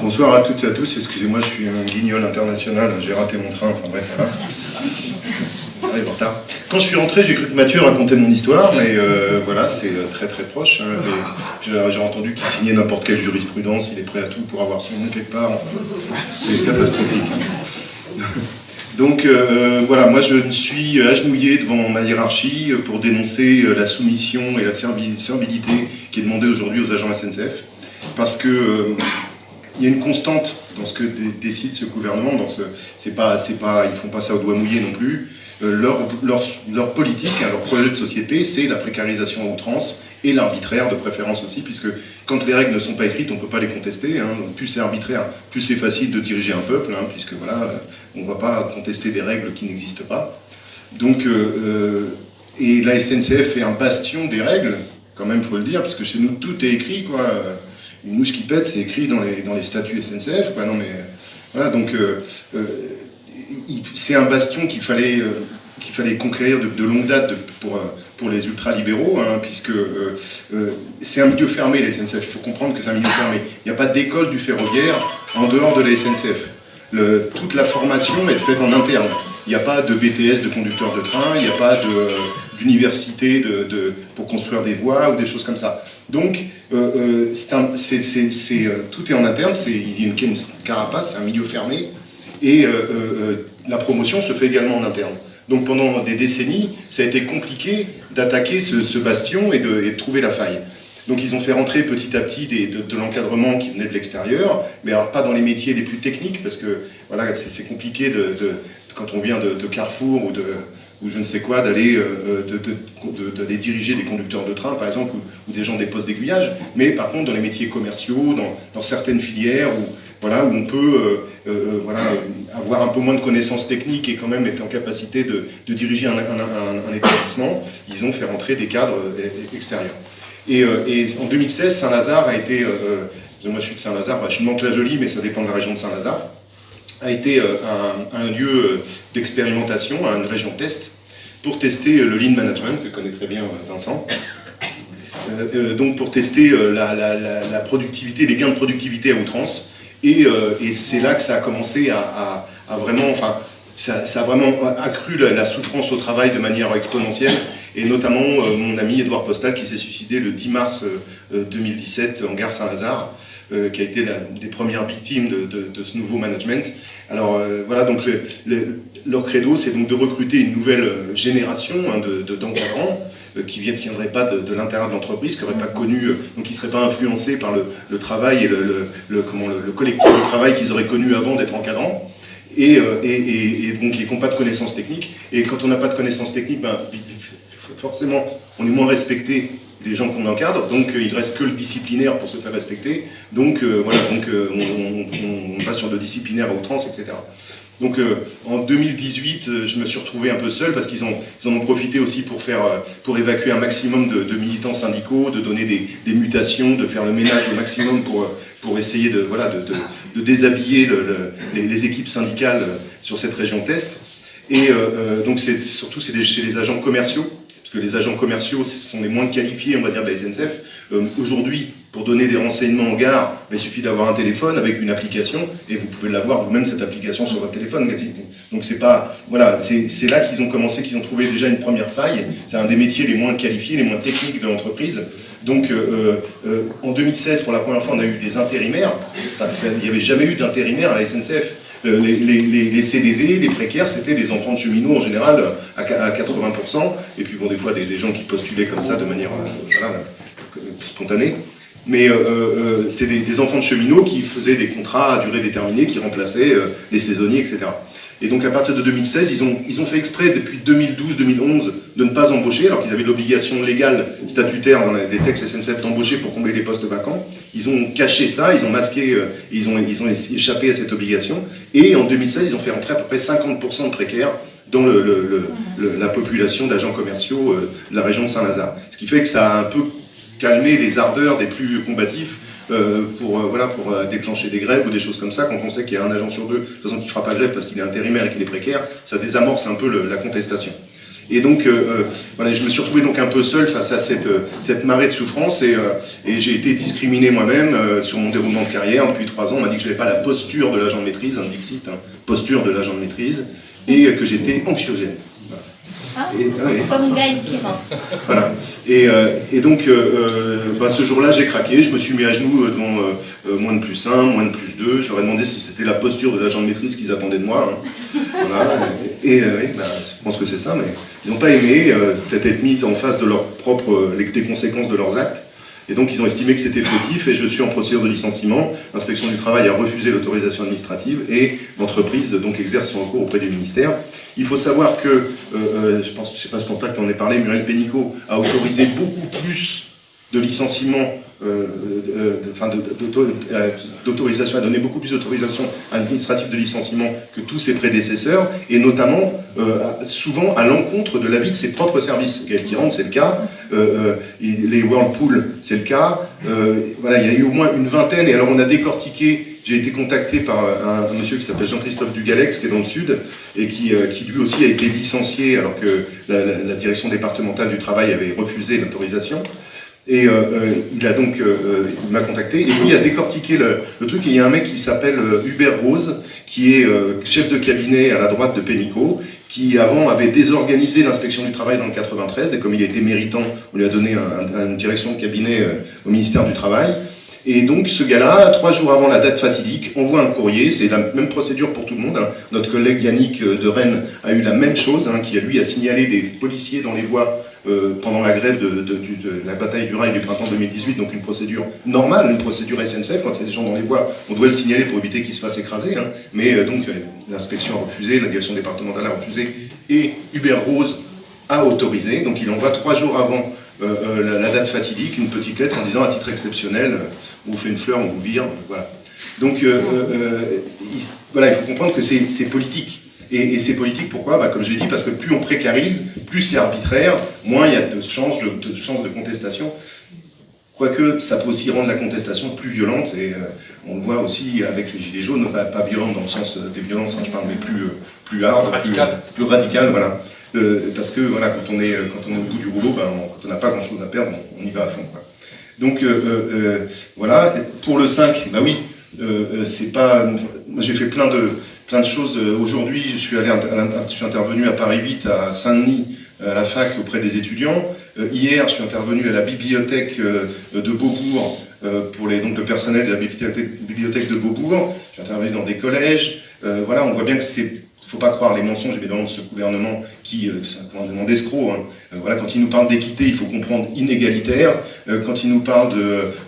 Bonsoir à toutes et à tous, excusez-moi, je suis un guignol international, j'ai raté mon train, enfin bref, voilà. J'arrive en retard. Quand je suis rentré, j'ai cru que Mathieu racontait mon histoire, mais voilà, c'est très très proche. Hein, j'ai entendu qu'il signait n'importe quelle jurisprudence, il est prêt à tout pour avoir son nom quelque part, enfin, c'est catastrophique. Hein. Donc voilà, moi je me suis agenouillé devant ma hiérarchie pour dénoncer la soumission et la servilité qui est demandée aujourd'hui aux agents SNCF, parce que il y a une constante dans ce que décide ce gouvernement, ils font pas ça au doigt mouillé non plus. Leur politique, hein, leur projet de société, c'est la précarisation à outrance et l'arbitraire de préférence aussi, puisque quand les règles ne sont pas écrites, on ne peut pas les contester. Hein. Plus c'est arbitraire, plus c'est facile de diriger un peuple, hein, puisque voilà, on ne va pas contester des règles qui n'existent pas. Donc, et la SNCF est un bastion des règles, quand même, faut le dire, parce que chez nous tout est écrit, quoi. Une mouche qui pète, c'est écrit dans les statuts SNCF, quoi. Non mais voilà, donc c'est un bastion qu'il fallait conquérir de longue date pour les ultralibéraux, hein, puisque c'est un milieu fermé, la SNCF. Il faut comprendre que c'est un milieu fermé. Il n'y a pas d'école du ferroviaire en dehors de la SNCF. Toute la formation est faite en interne. Il n'y a pas de BTS de conducteur de train, il n'y a pas d'université pour construire des voies ou des choses comme ça. Donc, tout est en interne, il y a une carapace, c'est un milieu fermé, et la promotion se fait également en interne. Donc pendant des décennies, ça a été compliqué d'attaquer ce bastion et de trouver la faille. Donc ils ont fait rentrer petit à petit de l'encadrement qui venait de l'extérieur, mais alors pas dans les métiers les plus techniques, parce que voilà, c'est compliqué quand on vient de Carrefour ou je ne sais quoi, d'aller diriger des conducteurs de train, par exemple, ou des gens des postes d'aiguillage. Mais par contre, dans les métiers commerciaux, dans certaines filières, où on peut avoir un peu moins de connaissances techniques et quand même être en capacité de diriger un établissement, ils ont fait rentrer des cadres extérieurs. Et en 2016, Saint-Lazare a été, moi je suis de Saint-Lazare, je suis de Mantes-la-Jolie, mais ça dépend de la région de Saint-Lazare, a été un lieu d'expérimentation, une région test, pour tester le lean management, que connaît très bien Vincent. Donc pour tester la productivité, les gains de productivité à outrance. Et c'est là que ça a commencé à vraiment, enfin, ça a vraiment accru la souffrance au travail de manière exponentielle. Et notamment mon ami Édouard Postal qui s'est suicidé le 10 mars 2017 en gare Saint-Lazare, qui a été des premières victimes de ce nouveau management. Alors voilà, donc leur credo, c'est donc de recruter une nouvelle génération d'encadrants qui ne viendraient pas de l'intérieur de l'entreprise, qui n'auraient pas connu, donc qui ne seraient pas influencés par le travail et le collectif de travail qu'ils auraient connu avant d'être encadrants. Et donc qui n'ont pas de connaissances techniques. Et quand on n'a pas de connaissances techniques, forcément, on est moins respecté des gens qu'on encadre, donc il ne reste que le disciplinaire pour se faire respecter. Donc on va sur le disciplinaire à outrance, etc. Donc en 2018, je me suis retrouvé un peu seul parce qu'ils en ont profité aussi pour évacuer un maximum de militants syndicaux, de donner des mutations, de faire le ménage au maximum pour essayer de déshabiller les équipes syndicales sur cette région test. Et donc surtout c'est chez les agents commerciaux, parce que les agents commerciaux sont les moins qualifiés, on va dire, de la SNCF. Aujourd'hui, pour donner des renseignements en gare, il suffit d'avoir un téléphone avec une application, et vous pouvez l'avoir vous-même, cette application, sur votre téléphone. Donc c'est pas, voilà, c'est là qu'ils ont commencé, qu'ils ont trouvé déjà une première faille. C'est un des métiers les moins qualifiés, les moins techniques de l'entreprise. Donc en 2016, pour la première fois, on a eu des intérimaires. Il n'y avait jamais eu d'intérimaires à la SNCF. Les CDD, les précaires, c'était des enfants de cheminots en général à 80%, et puis bon, des fois des gens qui postulaient comme ça de manière spontanée. Mais c'était des enfants de cheminots qui faisaient des contrats à durée déterminée, qui remplaçaient les saisonniers, etc. Et donc à partir de 2016, ils ont fait exprès depuis 2012-2011 de ne pas embaucher, alors qu'ils avaient l'obligation légale statutaire dans les textes SNCF d'embaucher pour combler les postes vacants. Ils ont caché ça, ils ont masqué, ils ont échappé à cette obligation. Et en 2016, ils ont fait rentrer à peu près 50% de précaires dans la population d'agents commerciaux de la région de Saint-Lazare. Ce qui fait que ça a un peu calmé les ardeurs des plus combatifs pour déclencher des grèves ou des choses comme ça. Quand on sait qu'il y a un agent sur deux, de toute façon, qui ne fera pas grève parce qu'il est intérimaire et qu'il est précaire, ça désamorce un peu la contestation. Et donc, voilà, je me suis retrouvé donc un peu seul face à cette marée de souffrance et j'ai été discriminé moi-même sur mon déroulement de carrière. Depuis 3 ans, on m'a dit que je n'avais pas la posture de l'agent de maîtrise, un Dixit, posture de l'agent de maîtrise, et que j'étais anxiogène. Ah, comme Gaël Piran. Voilà. Et donc, ce jour-là, j'ai craqué. Je me suis mis à genoux devant moins de +1, moins de +2. Je leur ai demandé si c'était la posture de l'agent de maîtrise qu'ils attendaient de moi. Voilà. Et je pense que c'est ça, mais ils n'ont pas aimé peut-être être mis en face de des conséquences de leurs actes. Et donc, ils ont estimé que c'était fautif et je suis en procédure de licenciement. L'inspection du travail a refusé l'autorisation administrative et l'entreprise donc exerce son recours auprès du ministère. Il faut savoir que, je pense pas que tu en aies parlé, Muriel Pénicaud a autorisé beaucoup plus de licenciements, d'autorisation, a donné beaucoup plus d'autorisation administrative de licenciement que tous ses prédécesseurs, et notamment souvent à l'encontre de l'avis de ses propres services. Gaël Piran, c'est le cas, les Whirlpool, c'est le cas, voilà, il y a eu au moins une vingtaine, et alors on a décortiqué. J'ai été contacté par un monsieur qui s'appelle Jean-Christophe Dugalex, qui est dans le Sud, et qui lui aussi a été licencié alors que la direction départementale du travail avait refusé l'autorisation. Et il m'a contacté, et lui a décortiqué le truc, et il y a un mec qui s'appelle Hubert Rose, qui est chef de cabinet à la droite de Pénicaud, qui avant avait désorganisé l'inspection du travail dans le 93, et comme il était méritant, on lui a donné une direction de cabinet au ministère du Travail. Et donc ce gars-là, 3 jours avant la date fatidique, envoie un courrier, c'est la même procédure pour tout le monde. Hein. Notre collègue Yannick de Rennes a eu la même chose, hein, qui lui a signalé des policiers dans les voies pendant la grève de la bataille du rail du printemps 2018, donc une procédure normale, une procédure SNCF, quand il y a des gens dans les voies, on doit le signaler pour éviter qu'ils se fassent écraser, hein. Mais donc l'inspection a refusé, la direction départementale a refusé, et Hubert Rose a autorisé, donc il envoie 3 jours avant la date fatidique, une petite lettre en disant à titre exceptionnel, on vous fait une fleur, on vous vire, voilà. Donc voilà, il faut comprendre que c'est politique. Et c'est politique, pourquoi ? Comme je l'ai dit, parce que plus on précarise, plus c'est arbitraire, moins il y a de chances de contestation. Quoique, ça peut aussi rendre la contestation plus violente, et on le voit aussi avec les gilets jaunes, pas violente dans le sens des violences, hein, je parle, mais plus hard, plus radical, voilà. Parce que voilà, quand on est au bout du rouleau, quand on n'a pas grand-chose à perdre, on y va à fond, quoi. Donc voilà, pour le 5, oui, c'est pas. J'ai fait plein de choses. Aujourd'hui, je suis intervenu à Paris 8, à Saint-Denis, à la fac auprès des étudiants. Hier, je suis intervenu à la bibliothèque de Beaubourg pour donc le personnel de la bibliothèque de Beaubourg. Je suis intervenu dans des collèges. Voilà, on voit bien que c'est. Il ne faut pas croire les mensonges évidemment de ce gouvernement qui, c'est un gouvernement d'escrocs. Hein. Voilà, quand il nous parle d'équité, il faut comprendre inégalitaire. Quand il nous parle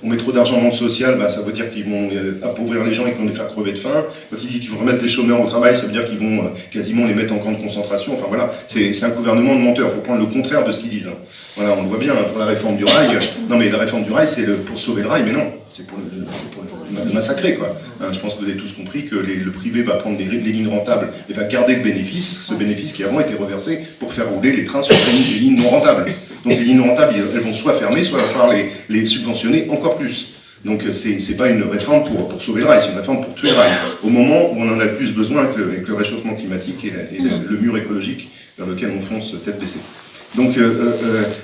on met trop d'argent dans le social, ça veut dire qu'ils vont appauvrir les gens et qu'ils vont les faire crever de faim. Quand il dit qu'ils vont remettre les chômeurs au travail, ça veut dire qu'ils vont quasiment les mettre en camp de concentration. Enfin voilà, c'est un gouvernement de menteurs. Il faut prendre le contraire de ce qu'ils disent. Hein. Voilà, on le voit bien pour la réforme du rail. Non mais la réforme du rail, c'est pour sauver le rail, mais non, c'est pour le massacrer, quoi. Hein, je pense que vous avez tous compris que le privé va prendre les lignes rentables et va garder le bénéfice, ce bénéfice qui avant était reversé pour faire rouler les trains sur les lignes non rentables. Donc les lignes non rentables, elles vont soit fermer, soit il va falloir les subventionner encore plus. Donc c'est pas une réforme pour sauver le rail, c'est une réforme pour tuer le rail. Au moment où on en a le plus besoin avec le réchauffement climatique et le mur écologique vers lequel on fonce tête baissée. Donc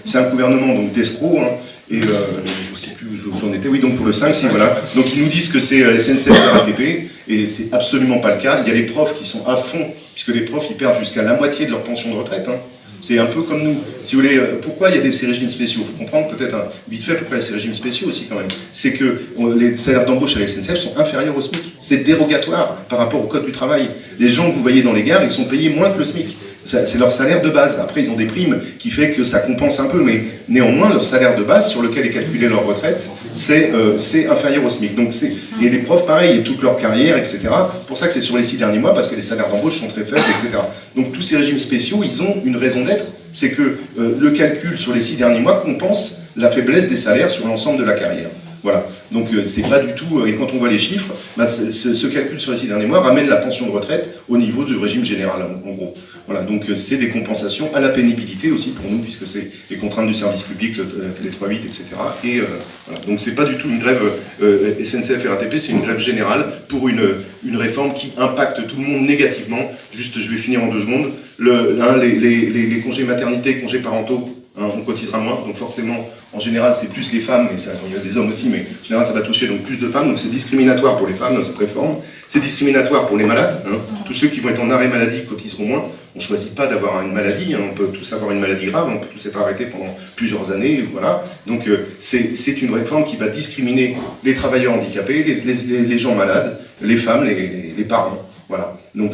c'est un gouvernement donc d'escrocs, hein, et je ne sais plus où j'en étais, oui, donc pour le 5, si, voilà. Donc ils nous disent que c'est SNCF RATP, et c'est absolument pas le cas. Il y a les profs qui sont à fond, puisque les profs ils perdent jusqu'à la moitié de leur pension de retraite, hein. C'est un peu comme nous. Si vous voulez, pourquoi il y a ces régimes spéciaux ? Il faut comprendre peut-être vite fait pourquoi il y a ces régimes spéciaux aussi quand même. C'est que les salaires d'embauche à la SNCF sont inférieurs au SMIC. C'est dérogatoire par rapport au code du travail. Les gens que vous voyez dans les gares, ils sont payés moins que le SMIC. C'est leur salaire de base. Après, ils ont des primes qui fait que ça compense un peu, mais néanmoins, leur salaire de base sur lequel est calculée leur retraite, c'est inférieur au SMIC. Donc et les profs, pareil, toute leur carrière, etc. Pour ça que c'est sur les 6 derniers mois, parce que les salaires d'embauche sont très faibles, etc. Donc tous ces régimes spéciaux, ils ont une raison d'être, c'est que le calcul sur les 6 derniers mois compense la faiblesse des salaires sur l'ensemble de la carrière. Voilà, donc c'est pas du tout, et quand on voit les chiffres, ce calcul sur les 6 derniers mois ramène la pension de retraite au niveau du régime général, en gros. Voilà, donc c'est des compensations à la pénibilité aussi pour nous, puisque c'est les contraintes du service public, les 3-8, etc. Et voilà. Donc c'est pas du tout une grève SNCF RATP, c'est une grève générale pour une réforme qui impacte tout le monde négativement. Juste, je vais finir en 2 secondes. Les congés maternité, congés parentaux, on cotisera moins, donc forcément, en général, c'est plus les femmes, mais il y a des hommes aussi, mais en général, ça va toucher donc plus de femmes, donc c'est discriminatoire pour les femmes dans cette réforme, c'est discriminatoire pour les malades, tous ceux qui vont être en arrêt maladie cotiseront moins, on ne choisit pas d'avoir une maladie, on peut tous avoir une maladie grave, on peut tous être arrêtés pendant plusieurs années, voilà, donc c'est une réforme qui va discriminer les travailleurs handicapés, les gens malades, les femmes, les parents, voilà, donc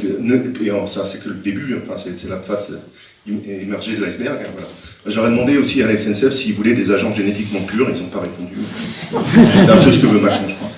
ça c'est que le début, enfin c'est la face émergée de l'iceberg, voilà. J'aurais demandé aussi à la SNCF s'ils voulaient des agents génétiquement purs, ils n'ont pas répondu. C'est un peu ce que veut Macron, je crois.